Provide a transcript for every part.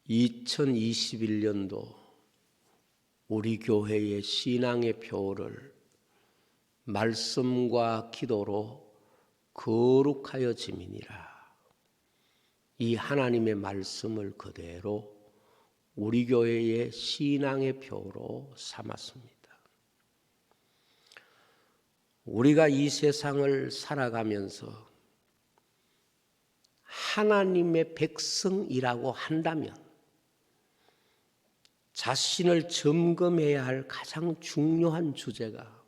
2021년도 우리 교회의 신앙의 표를 말씀과 기도로 거룩하여 지미니라. 이 하나님의 말씀을 그대로 우리 교회의 신앙의 표로 삼았습니다. 우리가 이 세상을 살아가면서 하나님의 백성이라고 한다면 자신을 점검해야 할 가장 중요한 주제가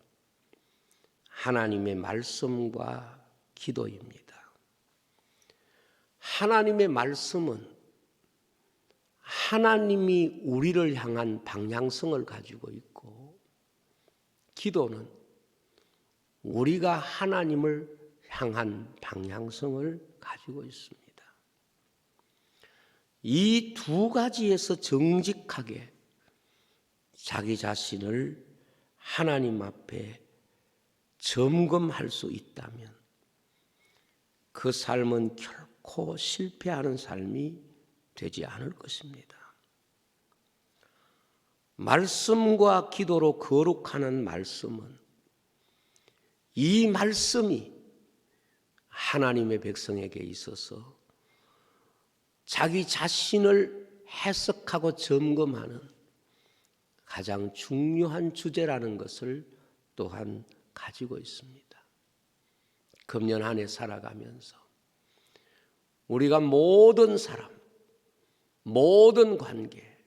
하나님의 말씀과 기도입니다. 하나님의 말씀은 하나님이 우리를 향한 방향성을 가지고 있고, 기도는 우리가 하나님을 향한 방향성을 가지고 있습니다. 이 두 가지에서 정직하게 자기 자신을 하나님 앞에 점검할 수 있다면 그 삶은 결코 실패하는 삶이 되지 않을 것입니다. 말씀과 기도로 거룩하는 말씀은 이 말씀이 하나님의 백성에게 있어서 자기 자신을 해석하고 점검하는 가장 중요한 주제라는 것을 또한 가지고 있습니다. 금년 한 해 살아가면서 우리가 모든 사람, 모든 관계,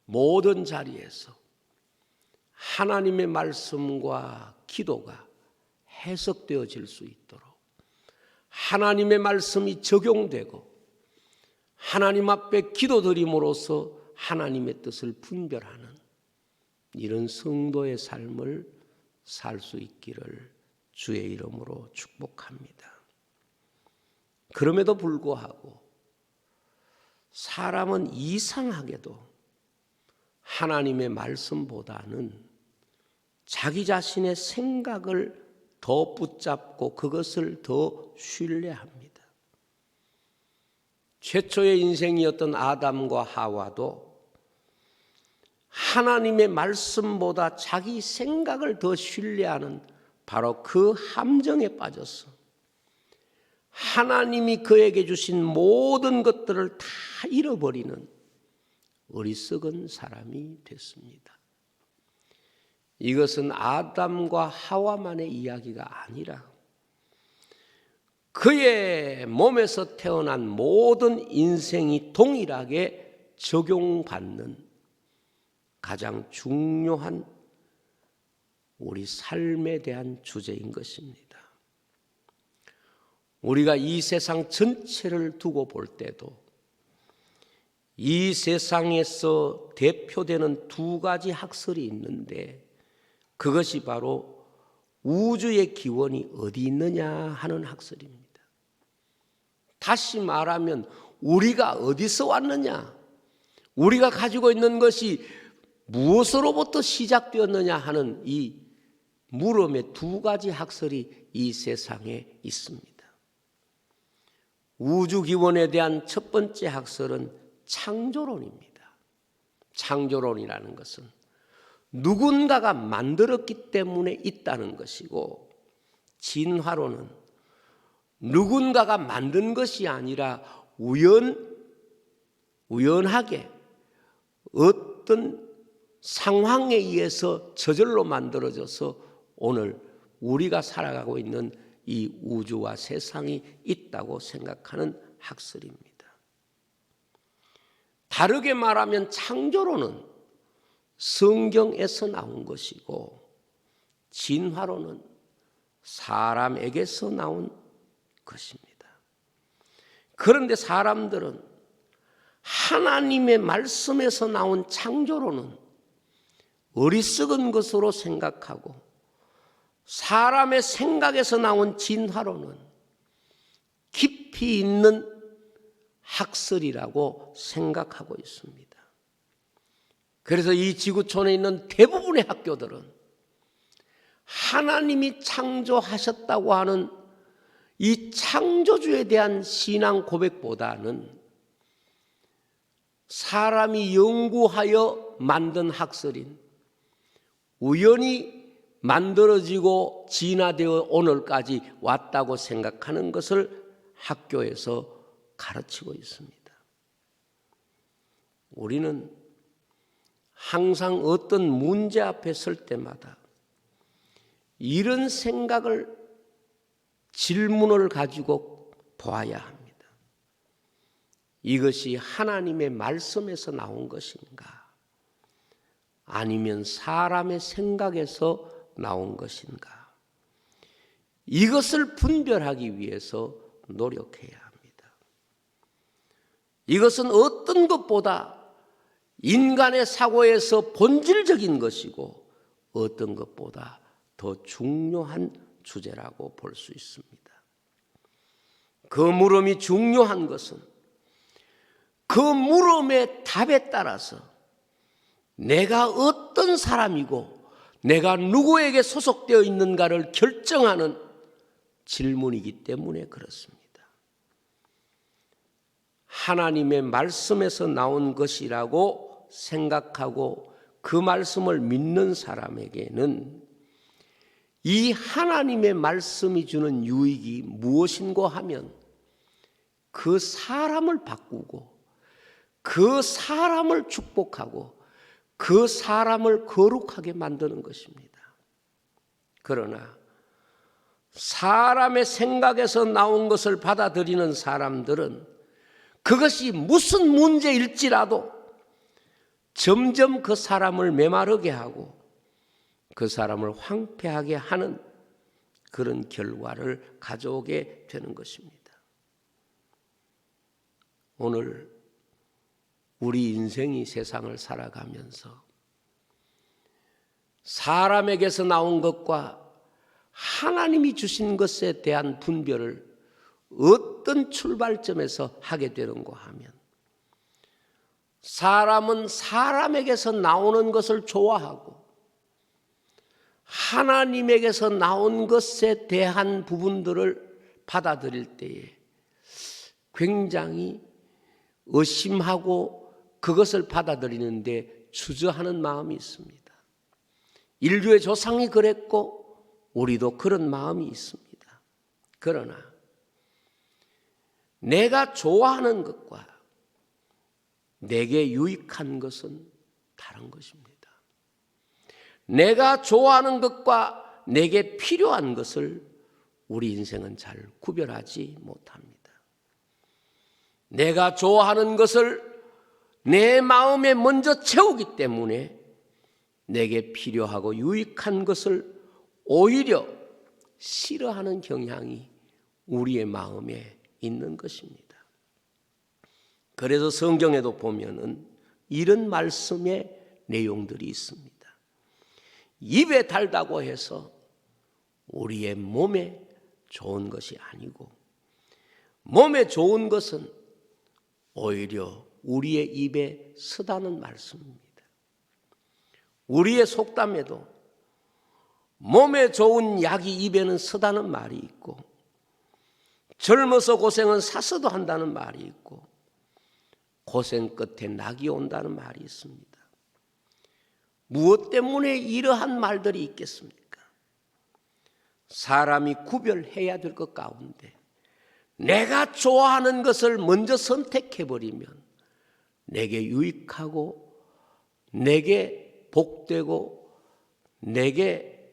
모든 자리에서 하나님의 말씀과 기도가 해석되어질 수 있도록 하나님의 말씀이 적용되고 하나님 앞에 기도드림으로써 하나님의 뜻을 분별하는 이런 성도의 삶을 살 수 있기를 주의 이름으로 축복합니다. 그럼에도 불구하고 사람은 이상하게도 하나님의 말씀보다는 자기 자신의 생각을 더 붙잡고 그것을 더 신뢰합니다. 최초의 인생이었던 아담과 하와도 하나님의 말씀보다 자기 생각을 더 신뢰하는 바로 그 함정에 빠져서 하나님이 그에게 주신 모든 것들을 다 잃어버리는 어리석은 사람이 됐습니다. 이것은 아담과 하와만의 이야기가 아니라 그의 몸에서 태어난 모든 인생이 동일하게 적용받는 가장 중요한 우리 삶에 대한 주제인 것입니다. 우리가 이 세상 전체를 두고 볼 때도 이 세상에서 대표되는 두 가지 학설이 있는데 그것이 바로 우주의 기원이 어디 있느냐 하는 학설입니다. 다시 말하면 우리가 어디서 왔느냐, 우리가 가지고 있는 것이 무엇으로부터 시작되었느냐 하는 이 물음의 두 가지 학설이 이 세상에 있습니다. 우주 기원에 대한 첫 번째 학설은 창조론입니다. 창조론이라는 것은 누군가가 만들었기 때문에 있다는 것이고, 진화론은 누군가가 만든 것이 아니라 우연하게 어떤 상황에 의해서 저절로 만들어져서 오늘 우리가 살아가고 있는 이 우주와 세상이 있다고 생각하는 학설입니다. 다르게 말하면 창조론은 성경에서 나온 것이고 진화론은 사람에게서 나온 것입니다. 그런데 사람들은 하나님의 말씀에서 나온 창조론은 어리석은 것으로 생각하고 사람의 생각에서 나온 진화론은 깊이 있는 학설이라고 생각하고 있습니다. 그래서 이 지구촌에 있는 대부분의 학교들은 하나님이 창조하셨다고 하는 이 창조주에 대한 신앙 고백보다는 사람이 연구하여 만든 학설인, 우연히 만들어지고 진화되어 오늘까지 왔다고 생각하는 것을 학교에서 가르치고 있습니다. 우리는 항상 어떤 문제 앞에 설 때마다 이런 생각을, 질문을 가지고 보아야 합니다. 이것이 하나님의 말씀에서 나온 것인가? 아니면 사람의 생각에서 나온 것인가? 이것을 분별하기 위해서 노력해야 합니다. 이것은 어떤 것보다 인간의 사고에서 본질적인 것이고 어떤 것보다 더 중요한 주제라고 볼 수 있습니다. 그 물음이 중요한 것은 그 물음의 답에 따라서 내가 어떤 사람이고 내가 누구에게 소속되어 있는가를 결정하는 질문이기 때문에 그렇습니다. 하나님의 말씀에서 나온 것이라고 생각하고 그 말씀을 믿는 사람에게는 이 하나님의 말씀이 주는 유익이 무엇인고 하면 그 사람을 바꾸고 그 사람을 축복하고 그 사람을 거룩하게 만드는 것입니다. 그러나 사람의 생각에서 나온 것을 받아들이는 사람들은 그것이 무슨 문제일지라도 점점 그 사람을 메마르게 하고 그 사람을 황폐하게 하는 그런 결과를 가져오게 되는 것입니다. 오늘 우리 인생이 세상을 살아가면서 사람에게서 나온 것과 하나님이 주신 것에 대한 분별을 어떤 출발점에서 하게 되는가 하면 사람은 사람에게서 나오는 것을 좋아하고 하나님에게서 나온 것에 대한 부분들을 받아들일 때에 굉장히 의심하고 그것을 받아들이는데 주저하는 마음이 있습니다. 인류의 조상이 그랬고 우리도 그런 마음이 있습니다. 그러나 내가 좋아하는 것과 내게 유익한 것은 다른 것입니다. 내가 좋아하는 것과 내게 필요한 것을 우리 인생은 잘 구별하지 못합니다. 내가 좋아하는 것을 내 마음에 먼저 채우기 때문에 내게 필요하고 유익한 것을 오히려 싫어하는 경향이 우리의 마음에 있는 것입니다. 그래서 성경에도 보면은 이런 말씀의 내용들이 있습니다. 입에 달다고 해서 우리의 몸에 좋은 것이 아니고 몸에 좋은 것은 오히려 우리의 입에 쓰다는 말씀입니다. 우리의 속담에도 몸에 좋은 약이 입에는 쓰다는 말이 있고 젊어서 고생은 사서도 한다는 말이 있고 고생 끝에 낙이 온다는 말이 있습니다. 무엇 때문에 이러한 말들이 있겠습니까? 사람이 구별해야 될 것 가운데 내가 좋아하는 것을 먼저 선택해버리면 내게 유익하고 내게 복되고 내게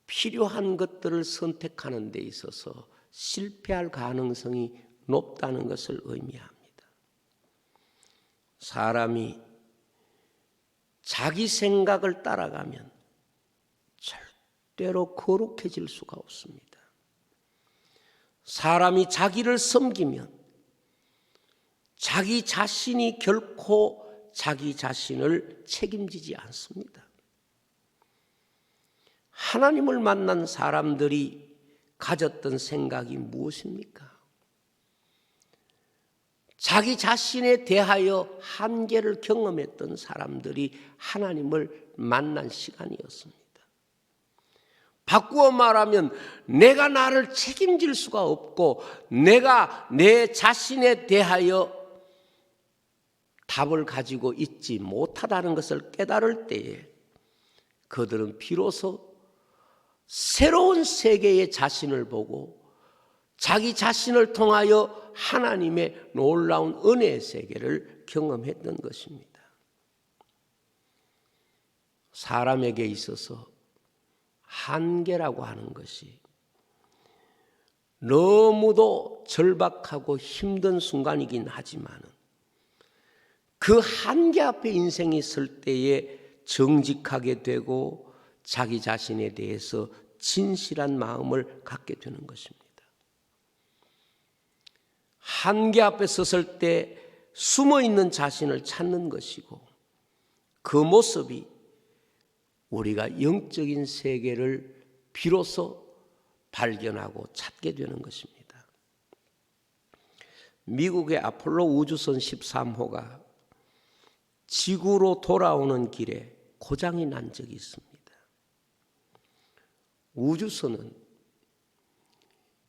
필요한 것들을 선택하는 데 있어서 실패할 가능성이 높다는 것을 의미합니다. 사람이 자기 생각을 따라가면 절대로 거룩해질 수가 없습니다. 사람이 자기를 섬기면 자기 자신이 결코 자기 자신을 책임지지 않습니다. 하나님을 만난 사람들이 가졌던 생각이 무엇입니까? 자기 자신에 대하여 한계를 경험했던 사람들이 하나님을 만난 시간이었습니다. 바꾸어 말하면 내가 나를 책임질 수가 없고 내가 내 자신에 대하여 답을 가지고 있지 못하다는 것을 깨달을 때에 그들은 비로소 새로운 세계의 자신을 보고 자기 자신을 통하여 하나님의 놀라운 은혜의 세계를 경험했던 것입니다. 사람에게 있어서 한계라고 하는 것이 너무도 절박하고 힘든 순간이긴 하지만 그 한계 앞에 인생이 설 때에 정직하게 되고 자기 자신에 대해서 진실한 마음을 갖게 되는 것입니다. 한계 앞에 섰을 때 숨어있는 자신을 찾는 것이고 그 모습이 우리가 영적인 세계를 비로소 발견하고 찾게 되는 것입니다. 미국의 아폴로 우주선 13호가 지구로 돌아오는 길에 고장이 난 적이 있습니다. 우주선은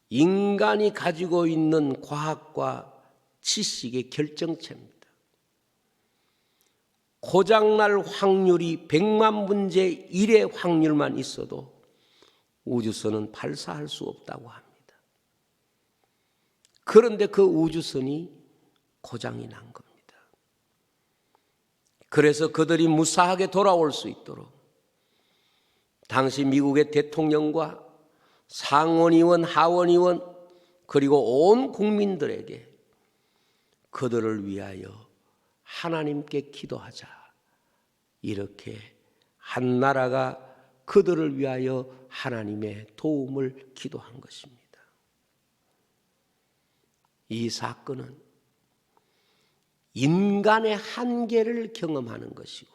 인간이 가지고 있는 과학과 지식의 결정체입니다. 고장날 확률이 100만 분의 1의 확률만 있어도 우주선은 발사할 수 없다고 합니다. 그런데 그 우주선이 고장이 난 겁니다. 그래서 그들이 무사하게 돌아올 수 있도록 당시 미국의 대통령과 상원의원, 하원의원 그리고 온 국민들에게 그들을 위하여 하나님께 기도하자, 이렇게 한 나라가 그들을 위하여 하나님의 도움을 기도한 것입니다. 이 사건은 인간의 한계를 경험하는 것이고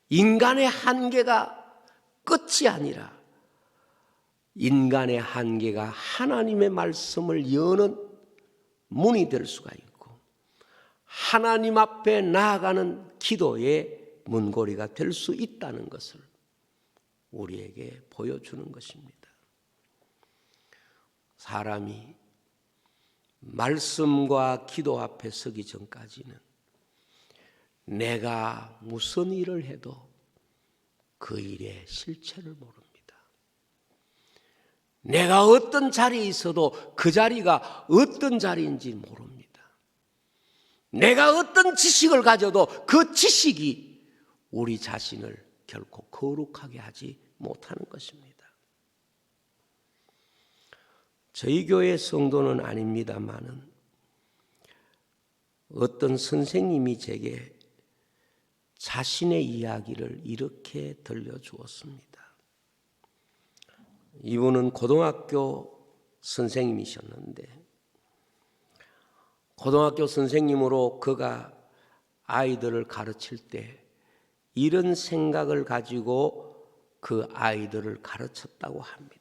인간의 한계가 끝이 아니라 인간의 한계가 하나님의 말씀을 여는 문이 될 수가 있고 하나님 앞에 나아가는 기도의 문고리가 될 수 있다는 것을 우리에게 보여주는 것입니다. 사람이 말씀과 기도 앞에 서기 전까지는 내가 무슨 일을 해도 그 일의 실체를 모릅니다. 내가 어떤 자리에 있어도 그 자리가 어떤 자리인지 모릅니다. 내가 어떤 지식을 가져도 그 지식이 우리 자신을 결코 거룩하게 하지 못하는 것입니다. 저희 교회 성도는 아닙니다만은 어떤 선생님이 제게 자신의 이야기를 이렇게 들려주었습니다. 이분은 고등학교 선생님이셨는데 고등학교 선생님으로 그가 아이들을 가르칠 때 이런 생각을 가지고 그 아이들을 가르쳤다고 합니다.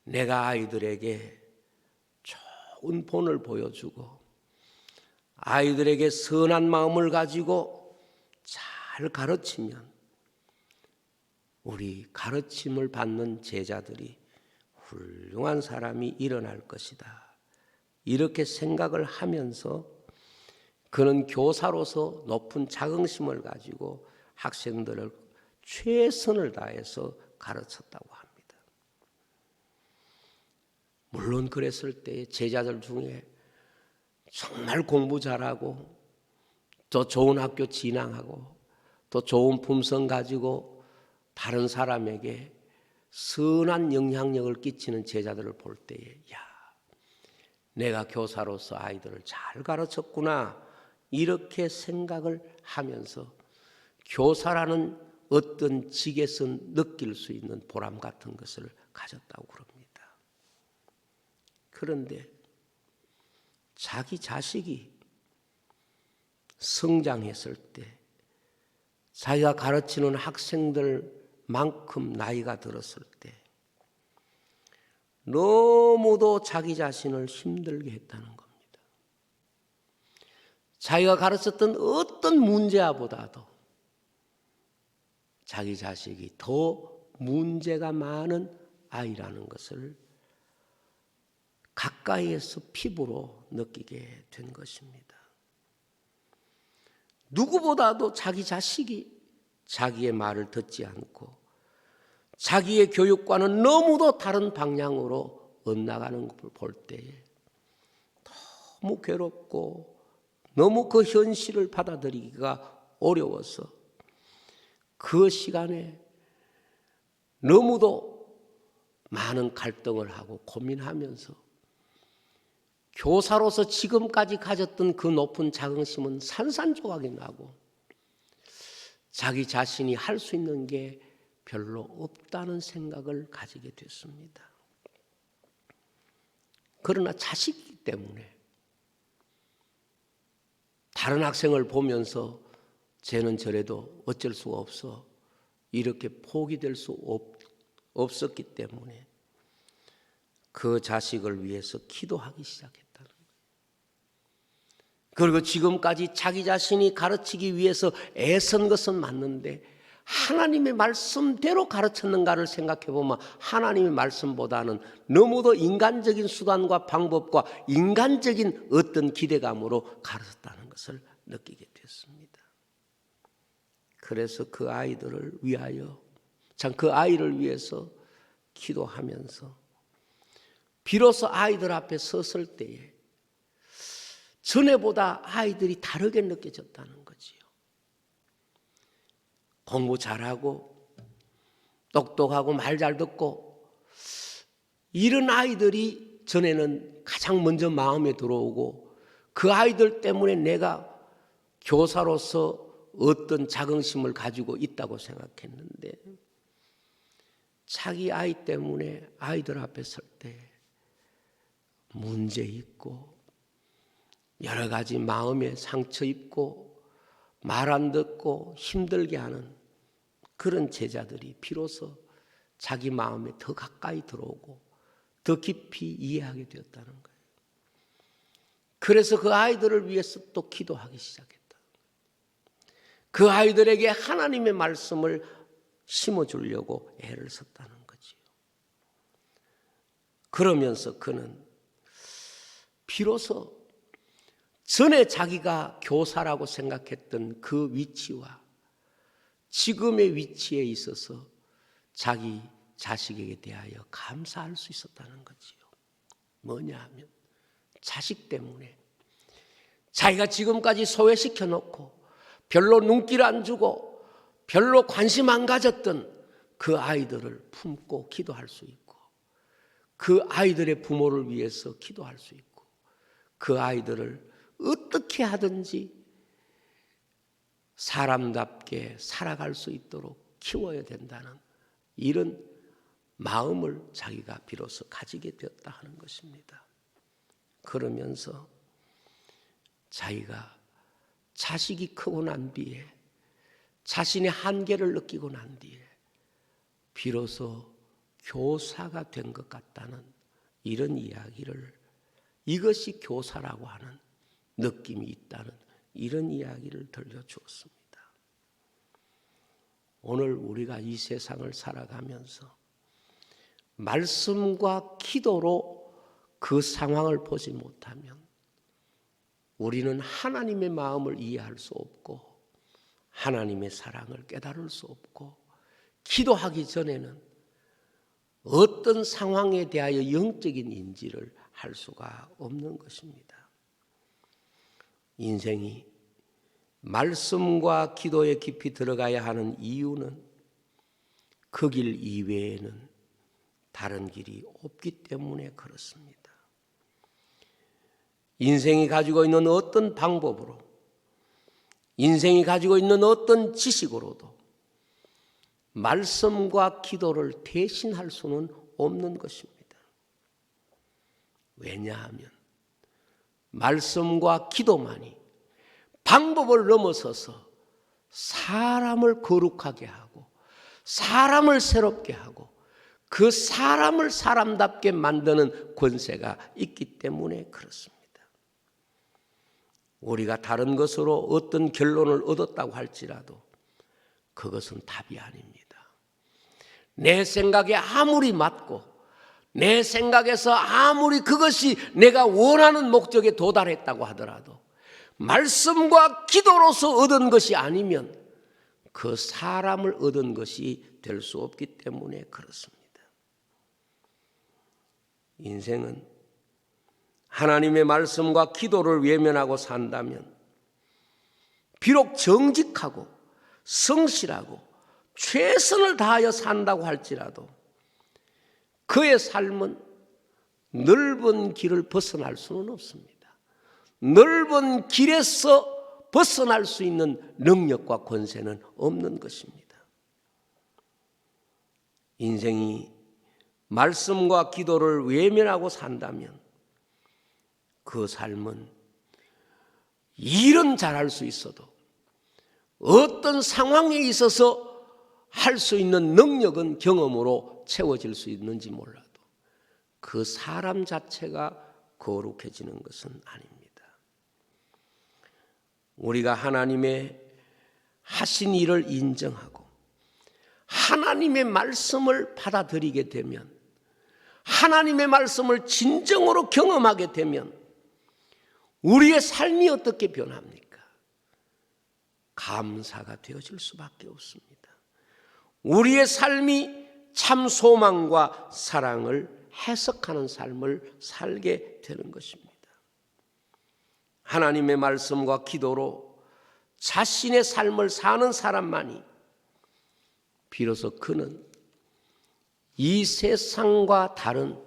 내가 아이들에게 좋은 본을 보여주고 아이들에게 선한 마음을 가지고 잘 가르치면 우리 가르침을 받는 제자들이 훌륭한 사람이 일어날 것이다. 이렇게 생각을 하면서 그는 교사로서 높은 자긍심을 가지고 학생들을 최선을 다해서 가르쳤다고 합니다. 물론 그랬을 때 제자들 중에 정말 공부 잘하고 더 좋은 학교 진학하고 더 좋은 품성 가지고 다른 사람에게 선한 영향력을 끼치는 제자들을 볼 때에 야, 내가 교사로서 아이들을 잘 가르쳤구나 이렇게 생각을 하면서 교사라는 어떤 직에서 느낄 수 있는 보람 같은 것을 가졌다고 그럽니다. 그런데 자기 자식이 성장했을 때 자기가 가르치는 학생들만큼 나이가 들었을 때 너무도 자기 자신을 힘들게 했다는 겁니다. 자기가 가르쳤던 어떤 문제보다도 자기 자식이 더 문제가 많은 아이라는 것을 가까이에서 피부로 느끼게 된 것입니다. 누구보다도 자기 자식이 자기의 말을 듣지 않고 자기의 교육과는 너무도 다른 방향으로 엇나가는 것을 볼 때에 너무 괴롭고 너무 그 현실을 받아들이기가 어려워서 그 시간에 너무도 많은 갈등을 하고 고민하면서 교사로서 지금까지 가졌던 그 높은 자긍심은 산산조각이 나고 자기 자신이 할 수 있는 게 별로 없다는 생각을 가지게 됐습니다. 그러나 자식이기 때문에 다른 학생을 보면서 쟤는 저래도 어쩔 수가 없어 이렇게 포기될 수 없었기 때문에 그 자식을 위해서 기도하기 시작했다는 거예요. 그리고 지금까지 자기 자신이 가르치기 위해서 애쓴 것은 맞는데 하나님의 말씀대로 가르쳤는가를 생각해 보면 하나님의 말씀보다는 너무도 인간적인 수단과 방법과 인간적인 어떤 기대감으로 가르쳤다는 것을 느끼게 됐습니다. 그래서 그 아이들을 위하여 그 아이를 위해서 기도하면서 비로소 아이들 앞에 섰을 때에 전에보다 아이들이 다르게 느껴졌다는 거지요. 공부 잘하고 똑똑하고 말 잘 듣고 이런 아이들이 전에는 가장 먼저 마음에 들어오고 그 아이들 때문에 내가 교사로서 어떤 자긍심을 가지고 있다고 생각했는데 자기 아이 때문에 아이들 앞에 설 때 문제 있고 여러 가지 마음에 상처 입고 말 안 듣고 힘들게 하는 그런 제자들이 비로소 자기 마음에 더 가까이 들어오고 더 깊이 이해하게 되었다는 거예요. 그래서 그 아이들을 위해서 또 기도하기 시작했다. 그 아이들에게 하나님의 말씀을 심어주려고 애를 썼다는 거지요. 그러면서 그는 비로소 전에 자기가 교사라고 생각했던 그 위치와 지금의 위치에 있어서 자기 자식에게 대하여 감사할 수 있었다는 거지요. 뭐냐 하면 자식 때문에 자기가 지금까지 소외시켜 놓고 별로 눈길 안 주고 별로 관심 안 가졌던 그 아이들을 품고 기도할 수 있고 그 아이들의 부모를 위해서 기도할 수 있고 그 아이들을 어떻게 하든지 사람답게 살아갈 수 있도록 키워야 된다는 이런 마음을 자기가 비로소 가지게 되었다 하는 것입니다. 그러면서 자기가 자식이 크고 난 뒤에 자신의 한계를 느끼고 난 뒤에 비로소 교사가 된 것 같다는 이런 이야기를 이것이 교사라고 하는 느낌이 있다는 이런 이야기를 들려주었습니다. 오늘 우리가 이 세상을 살아가면서 말씀과 기도로 그 상황을 보지 못하면 우리는 하나님의 마음을 이해할 수 없고 하나님의 사랑을 깨달을 수 없고 기도하기 전에는 어떤 상황에 대하여 영적인 인지를 할 수가 없는 것입니다. 인생이 말씀과 기도에 깊이 들어가야 하는 이유는 그 길 이외에는 다른 길이 없기 때문에 그렇습니다. 인생이 가지고 있는 어떤 방법으로 인생이 가지고 있는 어떤 지식으로도 말씀과 기도를 대신할 수는 없는 것입니다. 왜냐하면 말씀과 기도만이 방법을 넘어서서 사람을 거룩하게 하고 사람을 새롭게 하고 그 사람을 사람답게 만드는 권세가 있기 때문에 그렇습니다. 우리가 다른 것으로 어떤 결론을 얻었다고 할지라도 그것은 답이 아닙니다. 내 생각에 아무리 맞고 내 생각에서 아무리 그것이 내가 원하는 목적에 도달했다고 하더라도 말씀과 기도로서 얻은 것이 아니면 그 사람을 얻은 것이 될 수 없기 때문에 그렇습니다. 인생은 하나님의 말씀과 기도를 외면하고 산다면 비록 정직하고 성실하고 최선을 다하여 산다고 할지라도 그의 삶은 넓은 길을 벗어날 수는 없습니다. 넓은 길에서 벗어날 수 있는 능력과 권세는 없는 것입니다. 인생이 말씀과 기도를 외면하고 산다면 그 삶은 일은 잘할 수 있어도 어떤 상황에 있어서 할 수 있는 능력은 경험으로 채워질 수 있는지 몰라도 그 사람 자체가 거룩해지는 것은 아닙니다. 우리가 하나님의 하신 일을 인정하고 하나님의 말씀을 받아들이게 되면, 하나님의 말씀을 진정으로 경험하게 되면 우리의 삶이 어떻게 변합니까? 감사가 되어질 수밖에 없습니다. 우리의 삶이 참 소망과 사랑을 해석하는 삶을 살게 되는 것입니다. 하나님의 말씀과 기도로 자신의 삶을 사는 사람만이 비로소 그는 이 세상과 다른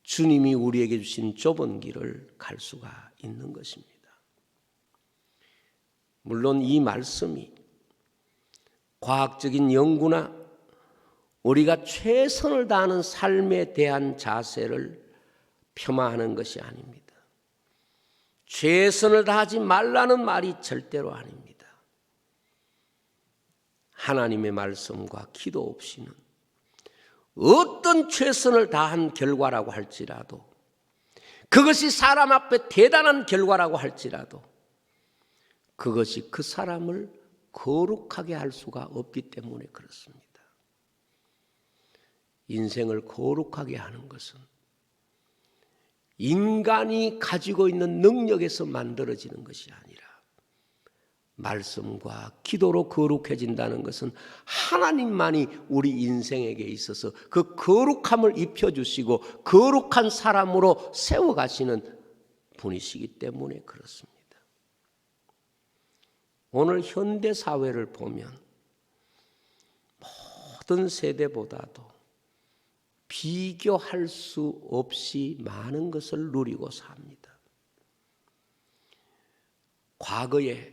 주님이 우리에게 주신 좁은 길을 갈 수가 있는 것입니다. 물론 이 말씀이 과학적인 연구나 우리가 최선을 다하는 삶에 대한 자세를 폄하하는 것이 아닙니다. 최선을 다하지 말라는 말이 절대로 아닙니다. 하나님의 말씀과 기도 없이는 어떤 최선을 다한 결과라고 할지라도, 그것이 사람 앞에 대단한 결과라고 할지라도 그것이 그 사람을 거룩하게 할 수가 없기 때문에 그렇습니다. 인생을 거룩하게 하는 것은 인간이 가지고 있는 능력에서 만들어지는 것이 아니라 말씀과 기도로 거룩해진다는 것은 하나님만이 우리 인생에게 있어서 그 거룩함을 입혀주시고 거룩한 사람으로 세워가시는 분이시기 때문에 그렇습니다. 오늘 현대 사회를 보면 모든 세대보다도 비교할 수 없이 많은 것을 누리고 삽니다. 과거에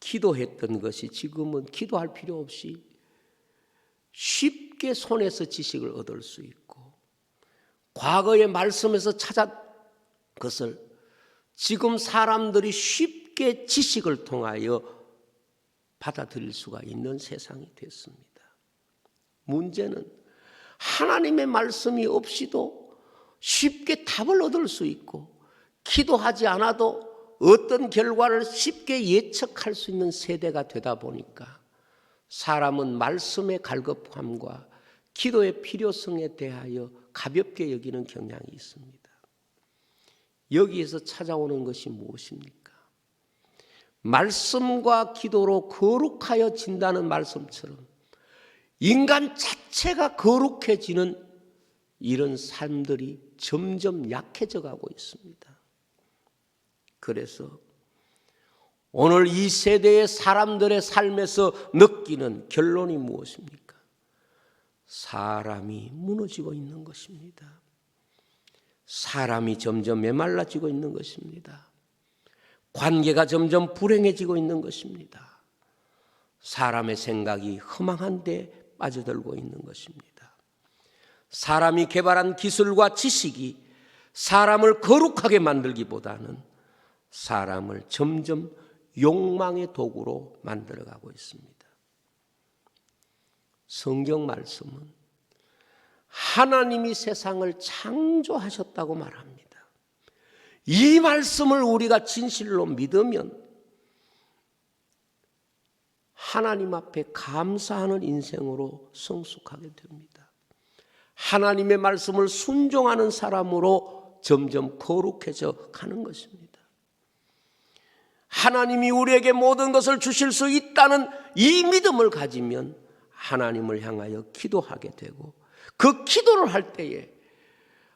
기도했던 것이 지금은 기도할 필요 없이 쉽게 손에서 지식을 얻을 수 있고, 과거의 말씀에서 찾은 것을 지금 사람들이 쉽게 지식을 통하여 받아들일 수가 있는 세상이 됐습니다. 문제는 하나님의 말씀이 없이도 쉽게 답을 얻을 수 있고, 기도하지 않아도 어떤 결과를 쉽게 예측할 수 있는 세대가 되다 보니까 사람은 말씀의 갈급함과 기도의 필요성에 대하여 가볍게 여기는 경향이 있습니다. 여기에서 찾아오는 것이 무엇입니까? 말씀과 기도로 거룩하여 진다는 말씀처럼 인간 자체가 거룩해지는 이런 삶들이 점점 약해져 가고 있습니다. 그래서 오늘 이 세대의 사람들의 삶에서 느끼는 결론이 무엇입니까? 사람이 무너지고 있는 것입니다. 사람이 점점 메말라지고 있는 것입니다. 관계가 점점 불행해지고 있는 것입니다. 사람의 생각이 허망한 데 빠져들고 있는 것입니다. 사람이 개발한 기술과 지식이 사람을 거룩하게 만들기보다는 사람을 점점 욕망의 도구로 만들어가고 있습니다. 성경 말씀은 하나님이 세상을 창조하셨다고 말합니다. 이 말씀을 우리가 진실로 믿으면 하나님 앞에 감사하는 인생으로 성숙하게 됩니다. 하나님의 말씀을 순종하는 사람으로 점점 거룩해져 가는 것입니다. 하나님이 우리에게 모든 것을 주실 수 있다는 이 믿음을 가지면 하나님을 향하여 기도하게 되고, 그 기도를 할 때에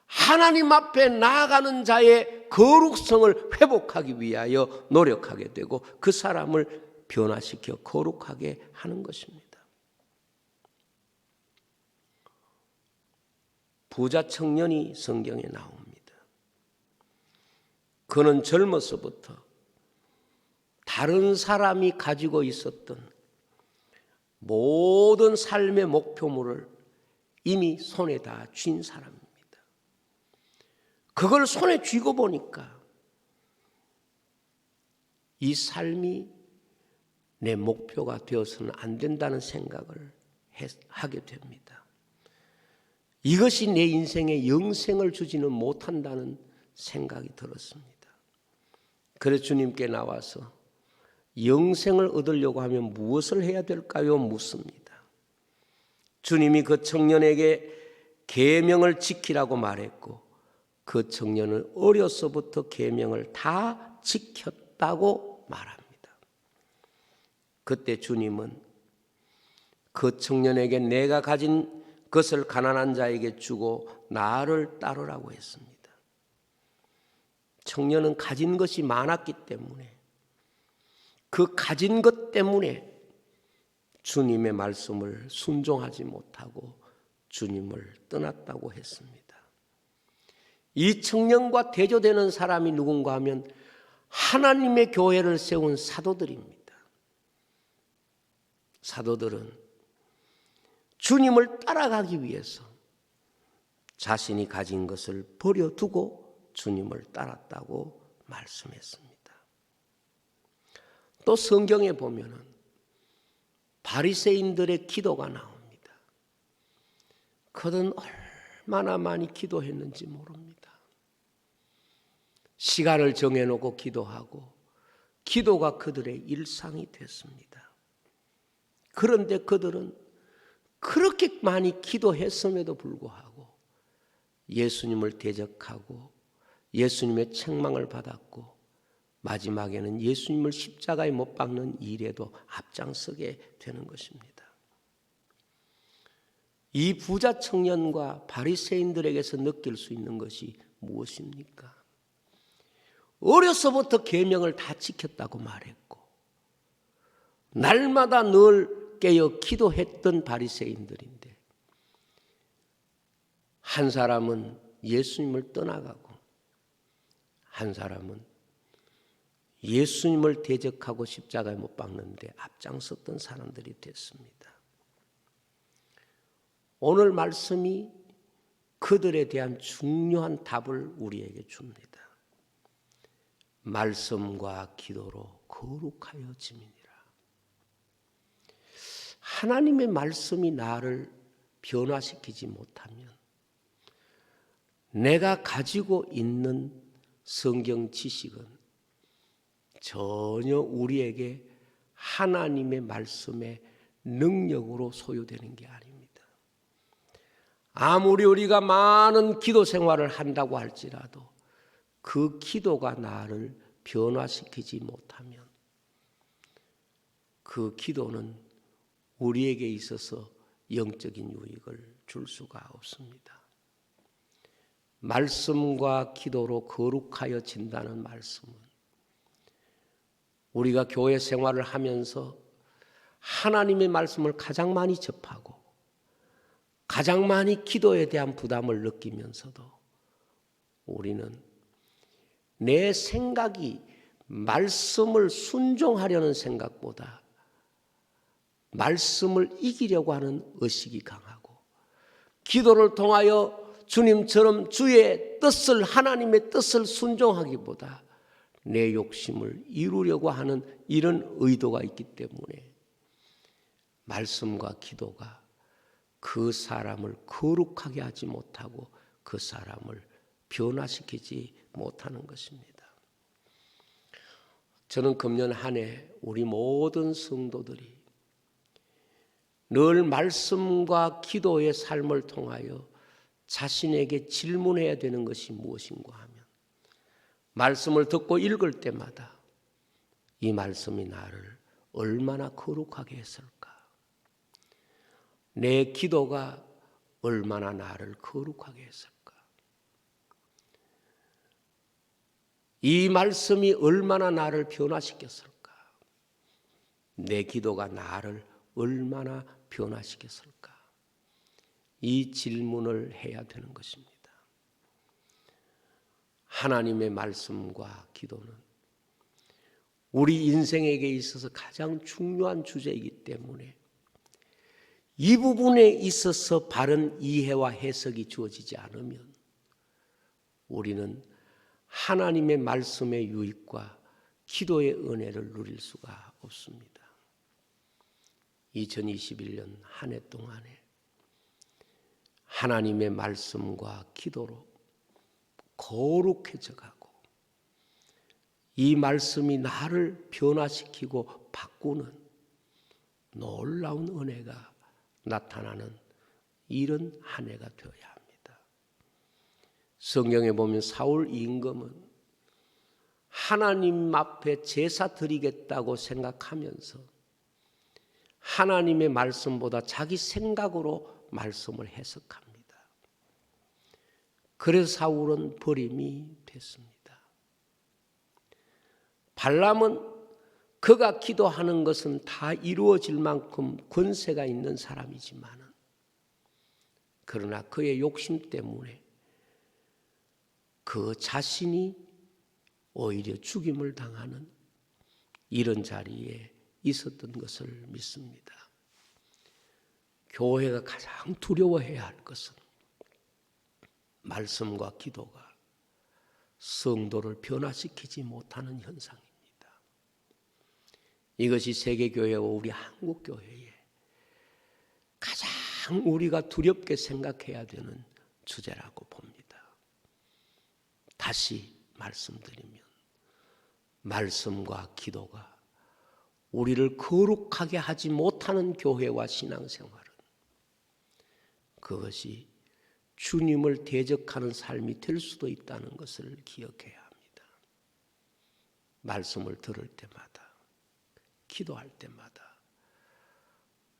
하나님 앞에 나아가는 자의 거룩성을 회복하기 위하여 노력하게 되고, 그 사람을 변화시켜 거룩하게 하는 것입니다. 부자 청년이 성경에 나옵니다. 그는 젊어서부터 다른 사람이 가지고 있었던 모든 삶의 목표물을 이미 손에 다 쥔 사람입니다. 그걸 손에 쥐고 보니까 이 삶이 내 목표가 되어서는 안 된다는 생각을 하게 됩니다. 이것이 내 인생에 영생을 주지는 못한다는 생각이 들었습니다. 그래서 주님께 나와서 영생을 얻으려고 하면 무엇을 해야 될까요? 묻습니다. 주님이 그 청년에게 계명을 지키라고 말했고, 그 청년은 어려서부터 계명을 다 지켰다고 말합니다. 그때 주님은 그 청년에게 내가 가진 것을 가난한 자에게 주고 나를 따르라고 했습니다. 청년은 가진 것이 많았기 때문에, 그 가진 것 때문에 주님의 말씀을 순종하지 못하고 주님을 떠났다고 했습니다. 이 청년과 대조되는 사람이 누군가 하면 하나님의 교회를 세운 사도들입니다. 사도들은 주님을 따라가기 위해서 자신이 가진 것을 버려두고 주님을 따랐다고 말씀했습니다. 또 성경에 보면은 바리새인들의 기도가 나옵니다. 그들은 얼마나 많이 기도했는지 모릅니다. 시간을 정해놓고 기도하고 기도가 그들의 일상이 됐습니다. 그런데 그들은 그렇게 많이 기도했음에도 불구하고 예수님을 대적하고 예수님의 책망을 받았고, 마지막에는 예수님을 십자가에 못 박는 일에도 앞장서게 되는 것입니다. 이 부자 청년과 바리새인들에게서 느낄 수 있는 것이 무엇입니까? 어려서부터 계명을 다 지켰다고 말했고, 날마다 늘 깨어 기도했던 바리새인들인데, 한 사람은 예수님을 떠나가고 한 사람은 예수님을 대적하고 십자가에 못 박는데 앞장섰던 사람들이 됐습니다. 오늘 말씀이 그들에 대한 중요한 답을 우리에게 줍니다. 말씀과 기도로 거룩하여 지민이라. 하나님의 말씀이 나를 변화시키지 못하면 내가 가지고 있는 성경 지식은 전혀 우리에게 하나님의 말씀의 능력으로 소유되는 게 아닙니다. 아무리 우리가 많은 기도 생활을 한다고 할지라도 그 기도가 나를 변화시키지 못하면 그 기도는 우리에게 있어서 영적인 유익을 줄 수가 없습니다. 말씀과 기도로 거룩하여 진다는 말씀은 우리가 교회 생활을 하면서 하나님의 말씀을 가장 많이 접하고 가장 많이 기도에 대한 부담을 느끼면서도 우리는 내 생각이 말씀을 순종하려는 생각보다 말씀을 이기려고 하는 의식이 강하고, 기도를 통하여 주님처럼 주의 뜻을, 하나님의 뜻을 순종하기보다 내 욕심을 이루려고 하는 이런 의도가 있기 때문에 말씀과 기도가 그 사람을 거룩하게 하지 못하고 그 사람을 변화시키지 못하는 것입니다. 저는 금년 한 해 우리 모든 성도들이 늘 말씀과 기도의 삶을 통하여 자신에게 질문해야 되는 것이 무엇인가 하면, 말씀을 듣고 읽을 때마다 이 말씀이 나를 얼마나 거룩하게 했을까? 내 기도가 얼마나 나를 거룩하게 했을까? 이 말씀이 얼마나 나를 변화시켰을까? 내 기도가 나를 얼마나 변화시켰을까? 이 질문을 해야 되는 것입니다. 하나님의 말씀과 기도는 우리 인생에게 있어서 가장 중요한 주제이기 때문에 이 부분에 있어서 바른 이해와 해석이 주어지지 않으면 우리는 하나님의 말씀의 유익과 기도의 은혜를 누릴 수가 없습니다. 2021년 한 해 동안에 하나님의 말씀과 기도로 거룩해져 가고 이 말씀이 나를 변화시키고 바꾸는 놀라운 은혜가 나타나는 이런 한 해가 되어야 합니다. 성경에 보면 사울 임금은 하나님 앞에 제사 드리겠다고 생각하면서 하나님의 말씀보다 자기 생각으로 말씀을 해석합니다. 그래서 사울은 버림이 됐습니다. 발람은 그가 기도하는 것은 다 이루어질 만큼 권세가 있는 사람이지만 그러나 그의 욕심 때문에 그 자신이 오히려 죽임을 당하는 이런 자리에 있었던 것을 믿습니다. 교회가 가장 두려워해야 할 것은 말씀과 기도가 성도를 변화시키지 못하는 현상입니다. 이것이 세계교회와 우리 한국교회에 가장 우리가 두렵게 생각해야 되는 주제라고 봅니다. 다시 말씀드리면 말씀과 기도가 우리를 거룩하게 하지 못하는 교회와 신앙생활은 그것이 주님을 대적하는 삶이 될 수도 있다는 것을 기억해야 합니다. 말씀을 들을 때마다 기도할 때마다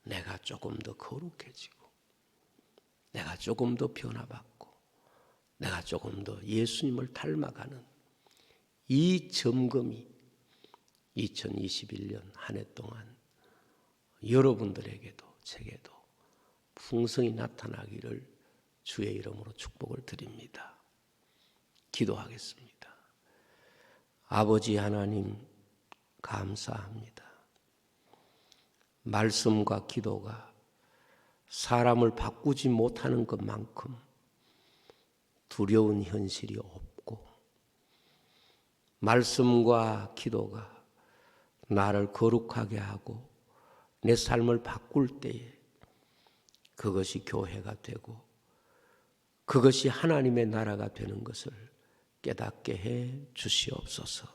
내가 조금 더 거룩해지고 내가 조금 더 변화받고 내가 조금 더 예수님을 닮아가는 이 점검이 2021년 한 해 동안 여러분들에게도 제게도 풍성히 나타나기를 주의 이름으로 축복을 드립니다. 기도하겠습니다. 아버지 하나님 감사합니다. 말씀과 기도가 사람을 바꾸지 못하는 것만큼 두려운 현실이 없고 말씀과 기도가 나를 거룩하게 하고 내 삶을 바꿀 때에 그것이 교회가 되고 그것이 하나님의 나라가 되는 것을 깨닫게 해 주시옵소서.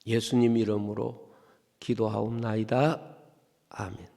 예수님 이름으로 기도하옵나이다. 아멘.